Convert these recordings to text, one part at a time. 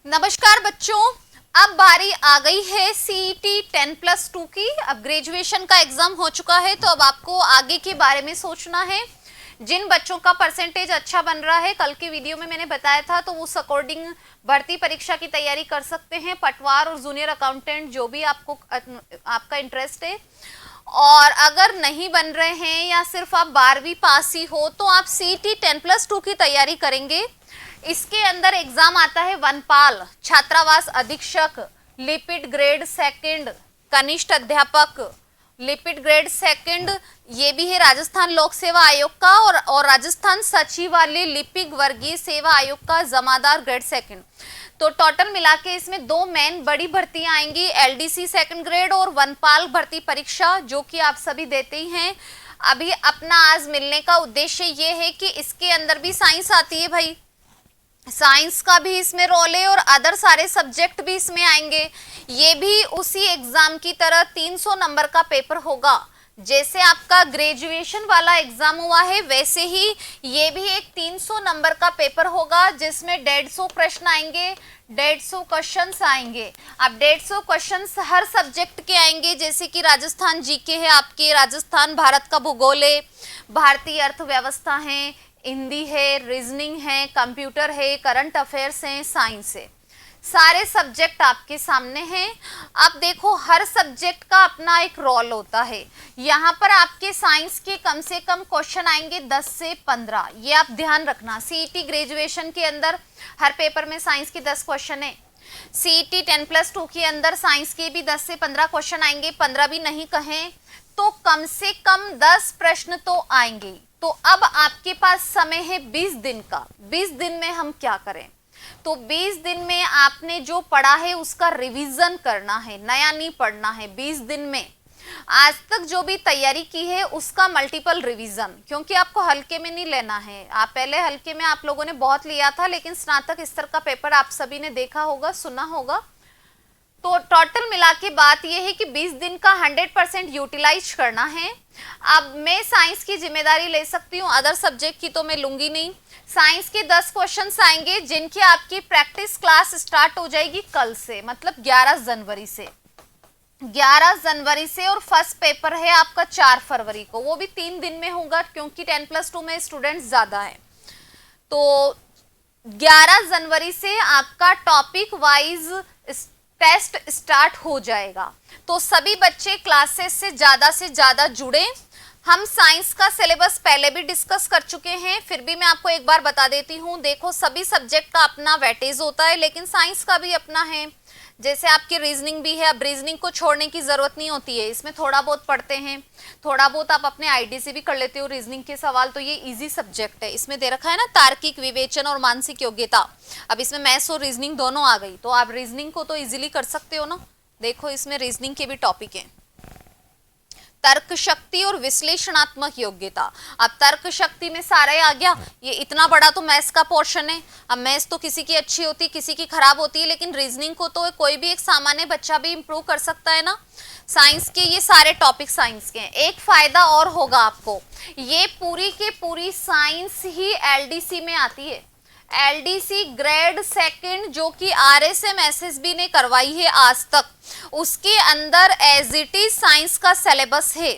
नमस्कार बच्चों। अब बारी आ गई है सीईटी 10+2 की। अब ग्रेजुएशन का एग्जाम हो चुका है तो अब आपको आगे के बारे में सोचना है। जिन बच्चों का परसेंटेज अच्छा बन रहा है, कल के वीडियो में मैंने बताया था, तो उस अकॉर्डिंग भर्ती परीक्षा की तैयारी कर सकते हैं। पटवार और जूनियर अकाउंटेंट जो भी आपका इंटरेस्ट है। और अगर नहीं बन रहे हैं या सिर्फ आप 12वीं पास ही हो तो आप सीईटी 10+2 की तैयारी करेंगे। इसके अंदर एग्जाम आता है वनपाल, छात्रावास अधीक्षक, लिपिड ग्रेड सेकंड, कनिष्ठ अध्यापक, लिपिड ग्रेड सेकंड, ये भी है राजस्थान लोक सेवा आयोग का, और राजस्थान सचिवालय लिपिक वर्गीय सेवा आयोग का जमादार ग्रेड सेकंड। तो टोटल मिला के इसमें दो मेन बड़ी भर्तियां आएंगी, एलडीसी सेकंड ग्रेड और वनपाल भर्ती परीक्षा, जो कि आप सभी देते ही हैं। अभी अपना आज मिलने का उद्देश्य ये है कि इसके अंदर भी साइंस आती है भाई, साइंस का भी इसमें रोल है और अदर सारे सब्जेक्ट भी इसमें आएंगे। ये भी उसी एग्जाम की तरह 300 नंबर का पेपर होगा। जैसे आपका ग्रेजुएशन वाला एग्जाम हुआ है वैसे ही ये भी एक 300 नंबर का पेपर होगा, जिसमें 150 प्रश्न आएंगे, 150 क्वेश्चंस आएंगे। अब 150 क्वेश्चंस हर सब्जेक्ट के आएंगे, जैसे कि राजस्थान जीके है आपके, राजस्थान भारत का भूगोल है, भारतीय अर्थव्यवस्था है, हिंदी है, रीजनिंग है, कंप्यूटर है, करंट अफेयर्स है, साइंस है। सारे सब्जेक्ट आपके सामने हैं। अब देखो, हर सब्जेक्ट का अपना एक रोल होता है। यहाँ पर आपके साइंस के कम से कम क्वेश्चन आएंगे 10 से 15, ये आप ध्यान रखना। सीईटी ग्रेजुएशन के अंदर हर पेपर में साइंस के 10 क्वेश्चन है। सीईटी 10+2 के अंदर साइंस के भी 10 से 15 क्वेश्चन आएंगे, 15 भी नहीं कहें तो कम से कम 10 प्रश्न तो आएंगे। तो अब आपके पास समय है 20 दिन का। 20 दिन में हम क्या करें? तो 20 दिन में आपने जो पढ़ा है उसका रिवीजन करना है, नया नहीं पढ़ना है। 20 दिन में आज तक जो भी तैयारी की है उसका मल्टीपल रिवीजन, क्योंकि आपको हल्के में नहीं लेना है। आप पहले हल्के में आप लोगों ने बहुत लिया था, लेकिन स्नातक स्तर का पेपर आप सभी ने देखा होगा, सुना होगा। तो टोटल मिला के बात यह है कि 20 दिन का 100% यूटिलाइज करना है। अब मैं साइंस की जिम्मेदारी ले सकती हूँ, अदर सब्जेक्ट की तो मैं लूंगी नहीं। साइंस के 10 क्वेश्चंस आएंगे, जिनकी आपकी प्रैक्टिस क्लास स्टार्ट हो जाएगी कल से, मतलब 11 जनवरी से। 11 जनवरी से, और फर्स्ट पेपर है आपका 4 फरवरी को, वो भी 3 दिन में होगा क्योंकि 10+2 में स्टूडेंट्स ज्यादा है। तो 11 जनवरी से आपका टॉपिक वाइज टेस्ट स्टार्ट हो जाएगा। तो सभी बच्चे क्लासेस से ज्यादा जुड़े। हम साइंस का सिलेबस पहले भी डिस्कस कर चुके हैं, फिर भी मैं आपको एक बार बता देती हूँ। देखो, सभी सब्जेक्ट का अपना वेटेज होता है, लेकिन साइंस का भी अपना है। जैसे आपकी रीजनिंग भी है, अब रीजनिंग को छोड़ने की जरूरत नहीं होती है, इसमें थोड़ा बहुत पढ़ते हैं, थोड़ा बहुत आप अपने आईडी से भी कर लेते हो रीजनिंग के सवाल। तो ये इजी सब्जेक्ट है। इसमें दे रखा है ना, तार्किक विवेचन और मानसिक योग्यता। अब इसमें मैथ्स और रीजनिंग दोनों आ गई, तो आप रीजनिंग को तो इजीली कर सकते हो ना। देखो, इसमें रीजनिंग के भी टॉपिक है, तर्क शक्ति और विश्लेषणात्मक योग्यता। अब तर्क शक्ति में सारा ही आ गया। ये इतना बड़ा तो मैथ्स का पोर्शन है। अब मैथ्स तो किसी की अच्छी होती, किसी की खराब होती है, लेकिन रीजनिंग को तो कोई भी एक सामान्य बच्चा भी इंप्रूव कर सकता है ना। साइंस के ये सारे टॉपिक साइंस के हैं। एक फायदा और होगा आपको, ये पूरी के पूरी साइंस ही एलडीसी में आती है। एलडीसी ग्रेड सेकंड, जो कि आरएसएम एसएसबी ने करवाई है आज तक, उसके अंदर एज इट इज साइंस का सिलेबस है।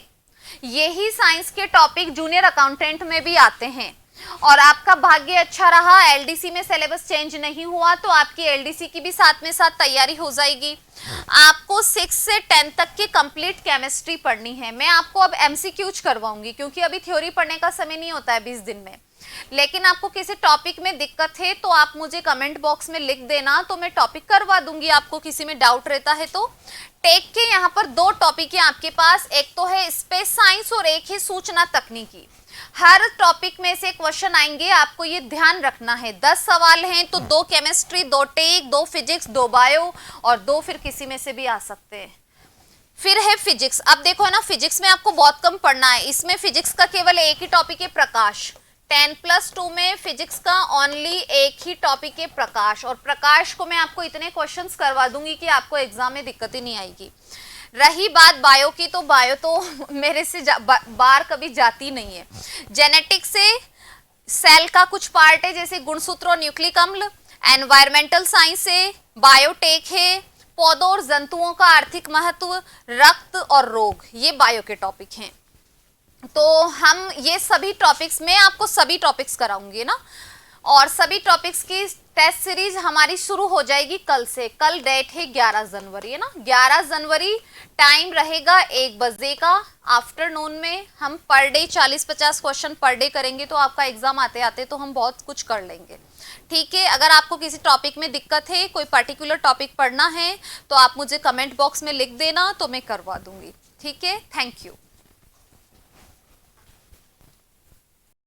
यही साइंस के टॉपिक जूनियर अकाउंटेंट में भी आते हैं। और आपका भाग्य अच्छा रहा, एलडीसी में सिलेबस चेंज नहीं हुआ, तो आपकी एलडीसी की भी साथ में साथ तैयारी हो जाएगी। आपको 6 से 10 तक की कंप्लीट केमिस्ट्री पढ़नी है। मैं आपको अब एमसीक्यूज करवाऊंगी, क्योंकि अभी थ्योरी पढ़ने का समय नहीं होता है 20 दिन में। लेकिन आपको किसी टॉपिक में दिक्कत है तो आप मुझे कमेंट बॉक्स में लिख देना, तो मैं टॉपिक करवा दूंगी। आपको किसी में डाउट रहता है तो टेक के यहाँ पर 2 टॉपिक है आपके पास, एक तो है स्पेस साइंस और एक है सूचना तकनीकी। हर टॉपिक में से क्वेश्चन आएंगे, आपको ये ध्यान रखना है। 10 सवाल हैं तो 2 केमिस्ट्री, 2 टेक, 2 फिजिक्स, 2 बायो और 2 फिर किसी में से भी आ सकते हैं। फिर है फिजिक्स। अब देखो ना, फिजिक्स में आपको बहुत कम पढ़ना है। इसमें फिजिक्स का केवल एक ही टॉपिक है, प्रकाश। 10+2 में फिजिक्स का ओनली एक ही टॉपिक है, प्रकाश। और प्रकाश को मैं आपको इतने क्वेश्चंस करवा दूंगी कि आपको एग्जाम में दिक्कत ही नहीं आएगी। रही बात बायो की, तो बायो तो मेरे से बार कभी जाती नहीं है। जेनेटिक्स से सेल का कुछ पार्ट है, जैसे गुणसूत्र और न्यूक्लिक अम्ल। एनवायरमेंटल साइंस है, बायोटेक है, पौधों और जंतुओं का आर्थिक महत्व, रक्त और रोग, ये बायो के टॉपिक हैं। तो हम ये सभी टॉपिक्स में आपको सभी टॉपिक्स कराऊंगी ना, और सभी टॉपिक्स की टेस्ट सीरीज हमारी शुरू हो जाएगी कल से। कल डेट है 11 जनवरी है ना, 11 जनवरी टाइम रहेगा 1 बजे का आफ्टरनून में। हम per day 40-50 question per day करेंगे, तो आपका एग्जाम आते आते तो हम बहुत कुछ कर लेंगे। ठीक है, अगर आपको किसी टॉपिक में दिक्कत है, कोई पर्टिकुलर टॉपिक पढ़ना है, तो आप मुझे कमेंट बॉक्स में लिख देना, तो मैं करवा दूंगी। ठीक है, थैंक यू।